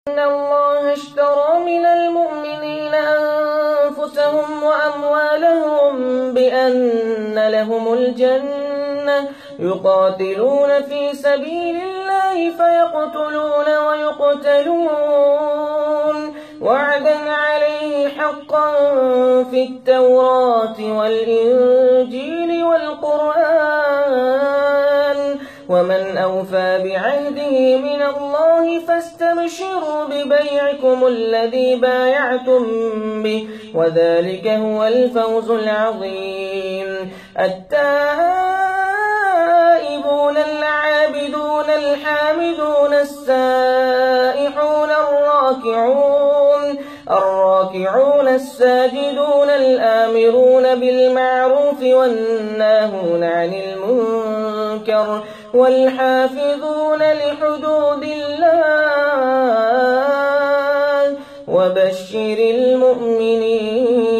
إن الله اشترى من المؤمنين أنفسهم وأموالهم بأن لهم الجنة يقاتلون في سبيل الله فيقتلون ويقتلون وعدا عليه حقا في التوراة والإنجيل والقرآن ومن أوفى بعهده من الله فاستبشروا ببيعكم الذي بايعتم به وذلك هو الفوز العظيم. التائبون العابدون الحامدون السائحون الراكعون الساجدون الآمرون بالمعروف والناهون عن المنكر والحافظون لحدود الله وبشر المؤمنين.